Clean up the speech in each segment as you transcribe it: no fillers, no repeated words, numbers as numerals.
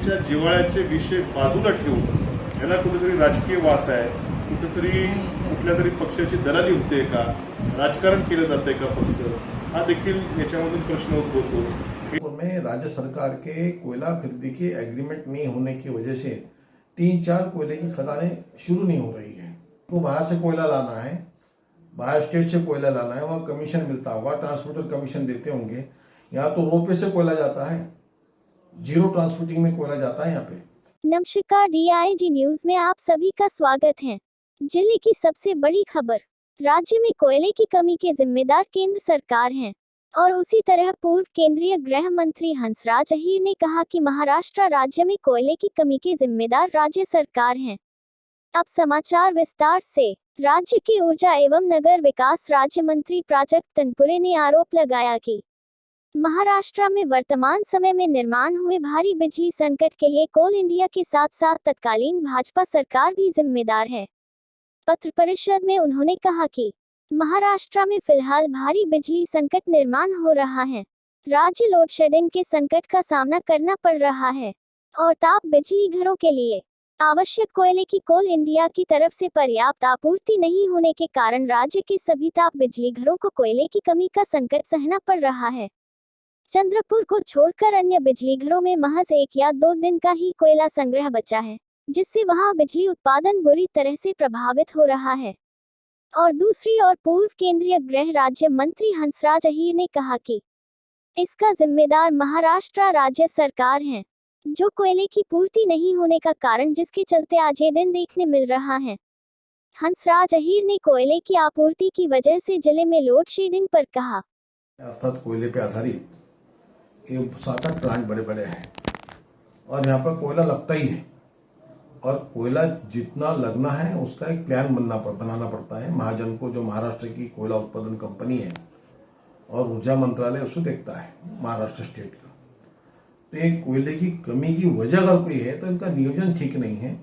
जनतेच्या जिव्हाळ्याचे विषय बाजूला ठेवून याला कुठेतरी राजकीय वास आहे, कुठेतरी कुठल्या तरी पक्षाची दलाली होते का, राजकारण केलं जाते का फक्त, हा देखील याच्यामधून प्रश्न उद्भवतो। में राज्य सरकार के कोयला खरीदी के एग्रीमेंट नहीं होने की वजह से 3-4 कोयले की खदानें शुरू नहीं हो रही है। तो बाहर से कोयला लाना है, बाहर स्टेट से कोयला लाना है, वहाँ कमीशन मिलता होगा, ट्रांसपोर्टर कमीशन देते होंगे। यहाँ तो रोपवे से कोयला जाता है, जीरो ट्रांसपोर्टिंग में कोयला जाता है यहाँ पे। नमस्कार, DIG न्यूज में आप सभी का स्वागत है। जिले की सबसे बड़ी खबर, राज्य में कोयले की कमी के जिम्मेदार केंद्र सरकार है और उसी तरह पूर्व केंद्रीय गृह मंत्री हंसराज अहीर ने कहा कि महाराष्ट्र राज्य में कोयले की कमी के जिम्मेदार राज्य सरकार है। अब समाचार विस्तार से। राज्य के ऊर्जा एवं नगर विकास राज्य मंत्री प्राजक्त तनपुरे ने आरोप लगाया कि महाराष्ट्र में वर्तमान समय में निर्माण हुए भारी बिजली संकट के लिए कोल इंडिया के साथ साथ तत्कालीन भाजपा सरकार भी जिम्मेदार है। पत्र परिषद में उन्होंने कहा कि महाराष्ट्र में फिलहाल भारी बिजली संकट निर्माण हो रहा है। राज्य लोड शेडिंग के संकट का सामना करना पड़ रहा है और ताप बिजली घरों के लिए आवश्यक कोयले की कोल इंडिया की तरफ से पर्याप्त आपूर्ति नहीं होने के कारण राज्य के सभी ताप बिजली घरों को कोयले की कमी का संकट सहना पड़ रहा है। चंद्रपुर को छोड़कर अन्य बिजली घरों में महज 1 या 2 दिन का ही कोयला संग्रह बचा है, जिससे वहां बिजली उत्पादन बुरी तरह से प्रभावित हो रहा है। और दूसरी ओर पूर्व केंद्रीय गृह राज्य मंत्री हंसराज अहीर ने कहा कि इसका जिम्मेदार महाराष्ट्र राज्य सरकार है, जो कोयले की पूर्ति नहीं होने का कारण जिसके चलते आज ये दिन देखने मिल रहा है। हंसराज अहीर ने कोयले की आपूर्ति की वजह से जिले में लोड शेडिंग पर कहा, अर्थात कोयले पे आधारित ये 7-8 प्लांट बड़े बड़े हैं और यहाँ पर कोयला लगता ही है और कोयला जितना लगना है उसका एक प्लान बनाना पड़ता है महाजन को, जो महाराष्ट्र की कोयला उत्पादन कंपनी है, और ऊर्जा मंत्रालय उसको देखता है महाराष्ट्र स्टेट का। तो ये कोयले की कमी की वजह अगर कोई है तो इनका नियोजन ठीक नहीं है।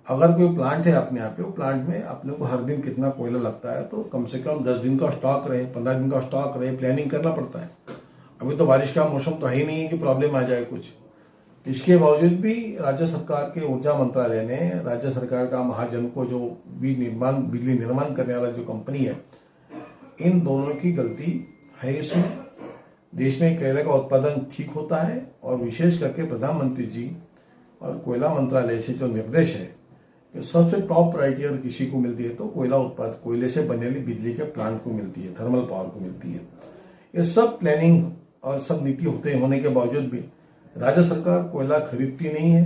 अगर कोई प्लांट है अपने यहाँ पे, वो प्लांट में अपने को हर दिन कितना कोयला लगता है तो कम से कम 10 दिन का स्टॉक रहे, 15 दिन का स्टॉक रहे, प्लानिंग करना पड़ता है। अभी तो बारिश का मौसम तो है ही नहीं है कि प्रॉब्लम आ जाए कुछ। इसके बावजूद भी राज्य सरकार के ऊर्जा मंत्रालय ने राज्य सरकार का महाजन को, जो बिजली निर्माण करने वाला जो कंपनी है, इन दोनों की गलती है। इसमें देश में कोयले का उत्पादन ठीक होता है और विशेष करके प्रधानमंत्री जी और कोयला मंत्रालय से जो निर्देश है कि सबसे टॉप प्रायोरिटी अगर किसी को मिलती है तो कोयले से बने वाली बिजली के प्लांट को मिलती है, थर्मल पावर को मिलती है। ये सब प्लानिंग और सब नीति होने के बावजूद भी राज्य सरकार कोयला खरीदती नहीं है।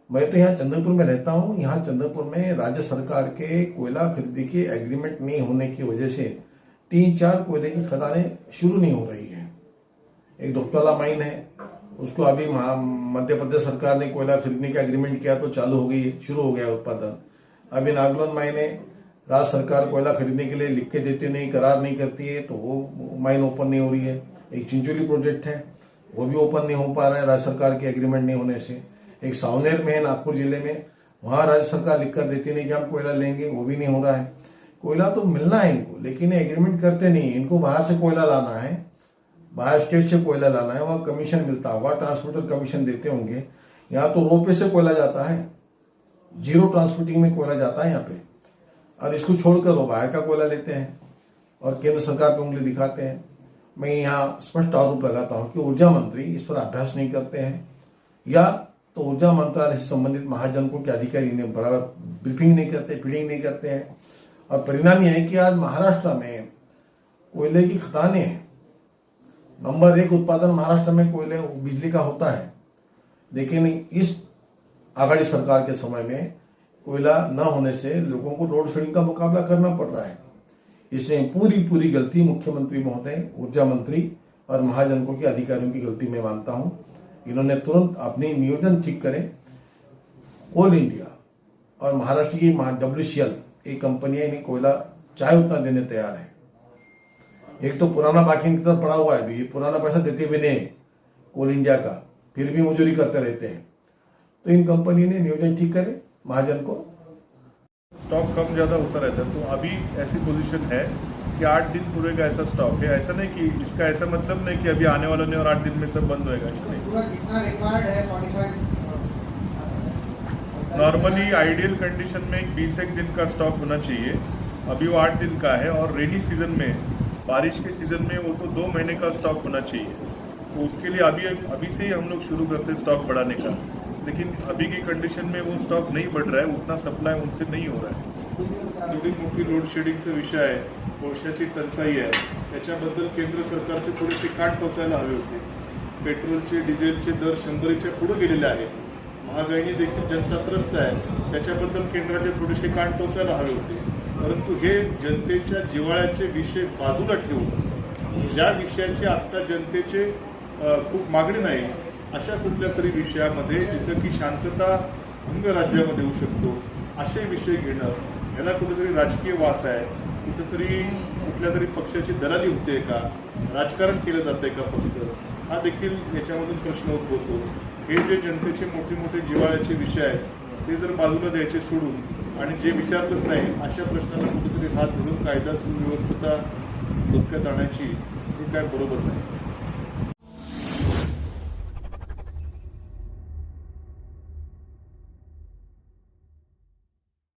मैं तो यहाँ चंद्रपुर में रहता हूँ। यहाँ चंद्रपुर में राज्य सरकार के कोयला खरीदी के एग्रीमेंट नहीं होने की वजह से 3-4 कोयले की खदानें शुरू नहीं हो रही है। एक डोकटोला माइन है, उसको अभी मध्य प्रदेश सरकार ने कोयला खरीदने का एग्रीमेंट किया तो चालू हो गई, शुरू हो गया उत्पादन। अभी नागलोन माइन है, राज्य सरकार कोयला खरीदने के लिए लिख के देती नहीं, करार नहीं करती है, तो वो माइन ओपन नहीं हो रही है। एक चिंचोली प्रोजेक्ट है, वो भी ओपन नहीं हो पा रहा है राज्य सरकार के एग्रीमेंट नहीं होने से। एक सावनेर में है नागपुर जिले में, वहाँ राज्य सरकार लिख कर देती नहीं कि हम कोयला लेंगे, वो भी नहीं हो रहा है। कोयला तो मिलना है इनको, लेकिन एग्रीमेंट करते नहीं। इनको बाहर से कोयला लाना है, बाहर स्टेट से कोयला लाना है, वहाँ कमीशन मिलता होगा, ट्रांसपोर्टर कमीशन देते होंगे। यहाँ तो रोपवे से कोयला जाता है, जीरो ट्रांसपोर्टिंग में कोयला जाता है यहाँ पे। और इसको छोड़कर वो बाहर का कोयला लेते हैं और केंद्र सरकार पे उंगली दिखाते हैं। मैं यहाँ स्पष्ट आरोप लगाता हूँ कि ऊर्जा मंत्री इस पर अभ्यास नहीं करते हैं, या तो ऊर्जा मंत्रालय से संबंधित महाजन को के अधिकारी ने बराबर ब्रीफिंग नहीं करते, फीडिंग नहीं करते हैं। और परिणाम यह है कि आज महाराष्ट्र में कोयले की खदानें हैं। नंबर 1 उत्पादन महाराष्ट्र में कोयले बिजली का होता है, लेकिन इस आघाड़ी सरकार के समय में कोयला न होने से लोगों को लोड शेडिंग का मुकाबला करना पड़ रहा है। इसमें पूरी गलती मुख्यमंत्री महोदय, ऊर्जा मंत्री और महाजनकों के अधिकारियों की गलती मैं मानता हूं। इन्होंने तुरंत अपनी नियोजन ठीक करें। कोल इंडिया और महाराष्ट्र की WCL एक कंपनियां इन्हें कोयला चाहे उतना देने तैयार है। एक तो पुराना बाकी इनकी तरफ पड़ा हुआ है, अभी पुराना पैसा देते भी नहीं कोल इंडिया का, फिर भी मजूरी करते रहते हैं। तो इन कंपनी ने नियोजन ठीक करे, महाजन को स्टॉक कम ज़्यादा होता रहता है। तो अभी ऐसी पोजीशन है कि 8 दिन पूरे का ऐसा स्टॉक है। ऐसा नहीं कि इसका ऐसा मतलब नहीं कि अभी आने वाला नहीं और 8 दिन में सब बंद होएगा, ऐसा नहीं। पूरा जितना रिक्वायर्ड है 45 नॉर्मली आइडियल कंडीशन में 20 दिन का स्टॉक होना चाहिए। अभी वो 8 दिन का है और रेनी सीजन में, बारिश के सीजन में वो तो 2 महीने का स्टॉक होना चाहिए। तो उसके लिए अभी से ही हम लोग शुरू करते हैं स्टॉक बढ़ाने का, लेकिन अभी की कंडिशन में वो स्टॉक नहीं बढ़ रहा है, उतना सप्लाय उनसे नहीं हो रहा है। एवढी मोठी लोड शेडिंगचा विषय आहे, कोळशाची टंचाई आहे, त्याच्याबद्दल केंद्र सरकारचे थोडेसे कान टोचायला हवे होते। पेट्रोलचे डिझेलचे दर 100च्या पुढे गेलेले आहेत, महागाईने देखील जनता त्रस्त आहे, त्याच्याबद्दल केंद्राचे थोडेसे कान टोचायला हवे होते। परंतु हे जनतेच्या जिव्हाळ्याचे विषय बाजूला ठेवून ज्या विषयाची आत्ता जनतेचे खूप मागणी नाही, अशा कुठल्या तरी विषयामध्ये जिथं की शांतता भंग राज्यामध्ये होऊ शकतो असे विषय घेणं, याला कुठेतरी राजकीय वास आहे, कुठेतरी कुठल्या तरी पक्षाची दलाली होते का, राजकारण केलं जातंय का फक्त, हा देखील याच्यामधून प्रश्न उद्भवतो। हे जे जनतेचे मोठे मोठे जिव्हाळ्याचे विषय आहेत ते जर बाजूला द्यायचे सोडून आणि जे विचारलंच नाही अशा प्रश्नाला कुठेतरी हात धरून कायदा सुव्यवस्था धोक्यात आणायची हे काय बरोबर नाही।